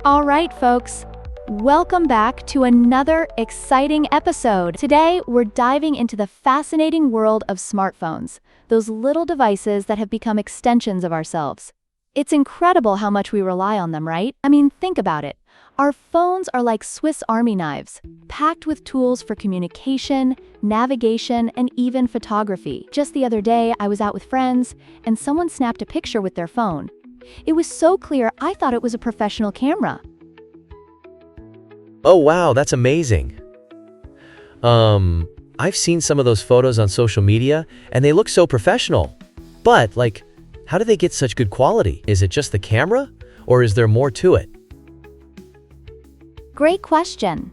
All right, folks. Welcome back to another exciting episode. Today, we're diving into the fascinating world of smartphones, those little devices that have become extensions of ourselves. It's incredible how much we rely on them, right? I mean, think about it. Our phones are like Swiss Army knives, packed with tools for communication, navigation, and even photography. Just the other day, I was out with friends, and someone snapped a picture with their phone. It was so clear, I thought it was a professional camera. Oh wow, that's amazing. I've seen some of those photos on social media, and they look so professional. But, how do they get such good quality? Is it just the camera, or is there more to it? Great question.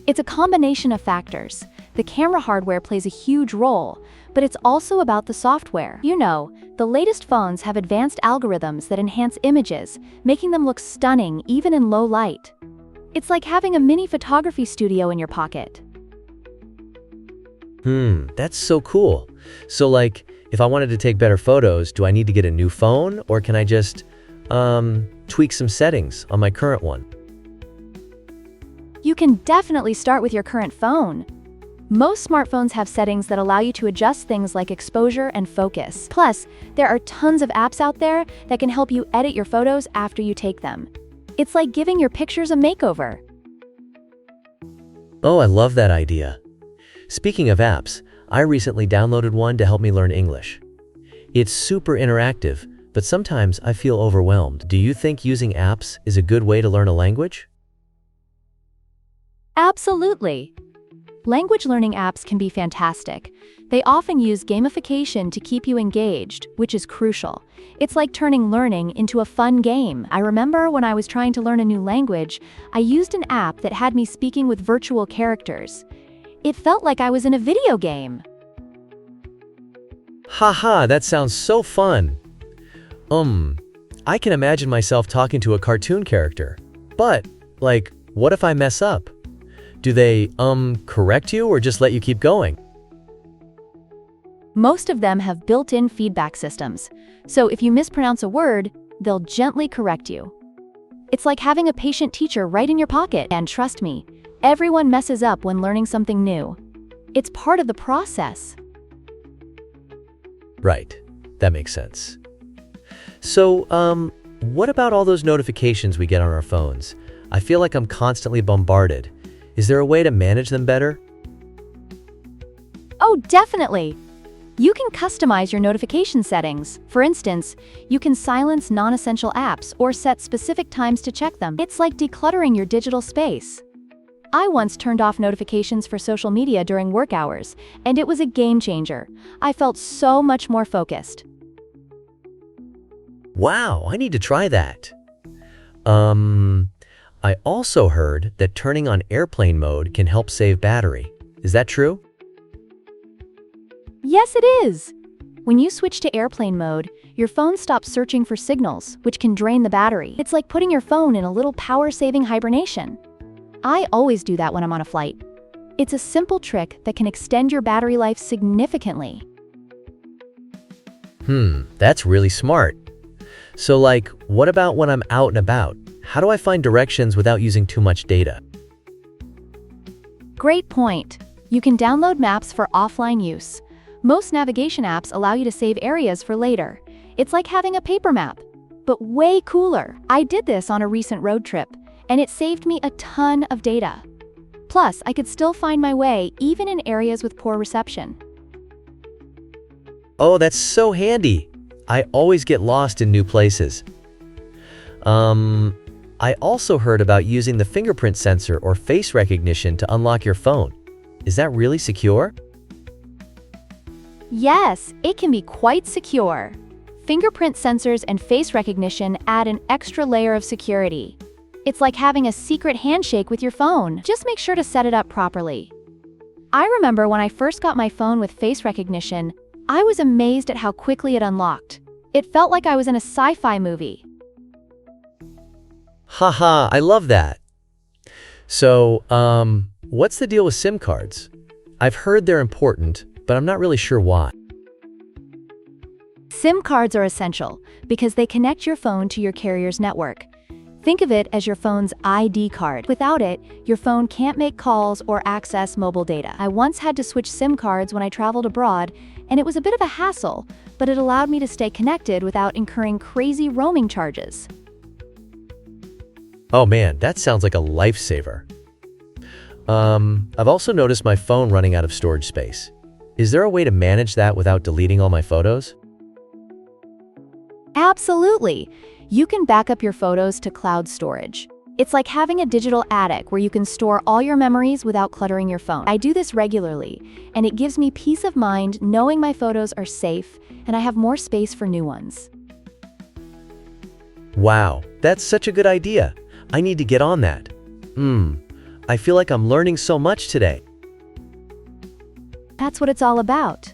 It's a combination of factors. The camera hardware plays a huge role, but it's also about the software. You know, the latest phones have advanced algorithms that enhance images, making them look stunning even in low light. It's like having a mini photography studio in your pocket. That's so cool. So, if I wanted to take better photos, do I need to get a new phone, or can I just, tweak some settings on my current one? You can definitely start with your current phone. Most smartphones have settings that allow you to adjust things like exposure and focus. Plus, there are tons of apps out there that can help you edit your photos after you take them. It's like giving your pictures a makeover. Oh, I love that idea. Speaking of apps, I recently downloaded one to help me learn English. It's super interactive, but sometimes I feel overwhelmed. Do you think using apps is a good way to learn a language? Absolutely. Language learning apps can be fantastic. They often use gamification to keep you engaged, which is crucial. It's like turning learning into a fun game. I remember when I was trying to learn a new language, I used an app that had me speaking with virtual characters. It felt like I was in a video game. Haha, that sounds so fun. I can imagine myself talking to a cartoon character. But, what if I mess up? Do they, correct you or just let you keep going? Most of them have built-in feedback systems. So if you mispronounce a word, they'll gently correct you. It's like having a patient teacher right in your pocket. And trust me, everyone messes up when learning something new. It's part of the process. Right, that makes sense. So, what about all those notifications we get on our phones? I feel like I'm constantly bombarded. Is there a way to manage them better? Oh, definitely. You can customize your notification settings. For instance, you can silence non-essential apps or set specific times to check them. It's like decluttering your digital space. I once turned off notifications for social media during work hours, and it was a game changer. I felt so much more focused. Wow, I need to try that. I also heard that turning on airplane mode can help save battery. Is that true? Yes, it is. When you switch to airplane mode, your phone stops searching for signals, which can drain the battery. It's like putting your phone in a little power-saving hibernation. I always do that when I'm on a flight. It's a simple trick that can extend your battery life significantly. That's really smart. So, what about when I'm out and about? How do I find directions without using too much data? Great point. You can download maps for offline use. Most navigation apps allow you to save areas for later. It's like having a paper map, but way cooler. I did this on a recent road trip, and it saved me a ton of data. Plus, I could still find my way even in areas with poor reception. Oh, that's so handy. I always get lost in new places. I also heard about using the fingerprint sensor or face recognition to unlock your phone. Is that really secure? Yes, it can be quite secure. Fingerprint sensors and face recognition add an extra layer of security. It's like having a secret handshake with your phone. Just make sure to set it up properly. I remember when I first got my phone with face recognition, I was amazed at how quickly it unlocked. It felt like I was in a sci-fi movie. Haha, I love that. So, what's the deal with SIM cards? I've heard they're important, but I'm not really sure why. SIM cards are essential because they connect your phone to your carrier's network. Think of it as your phone's ID card. Without it, your phone can't make calls or access mobile data. I once had to switch SIM cards when I traveled abroad, and it was a bit of a hassle, but it allowed me to stay connected without incurring crazy roaming charges. Oh man, that sounds like a lifesaver. I've also noticed my phone running out of storage space. Is there a way to manage that without deleting all my photos? Absolutely. You can back up your photos to cloud storage. It's like having a digital attic where you can store all your memories without cluttering your phone. I do this regularly, and it gives me peace of mind knowing my photos are safe and I have more space for new ones. Wow, that's such a good idea. I need to get on that. I feel like I'm learning so much today. That's what it's all about.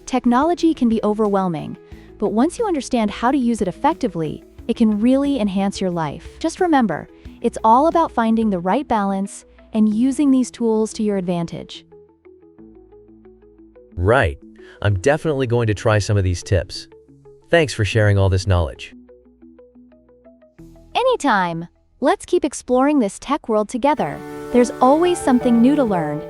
Technology can be overwhelming, but once you understand how to use it effectively, it can really enhance your life. Just remember, it's all about finding the right balance and using these tools to your advantage. Right. I'm definitely going to try some of these tips. Thanks for sharing all this knowledge. Anytime. Let's keep exploring this tech world together. There's always something new to learn.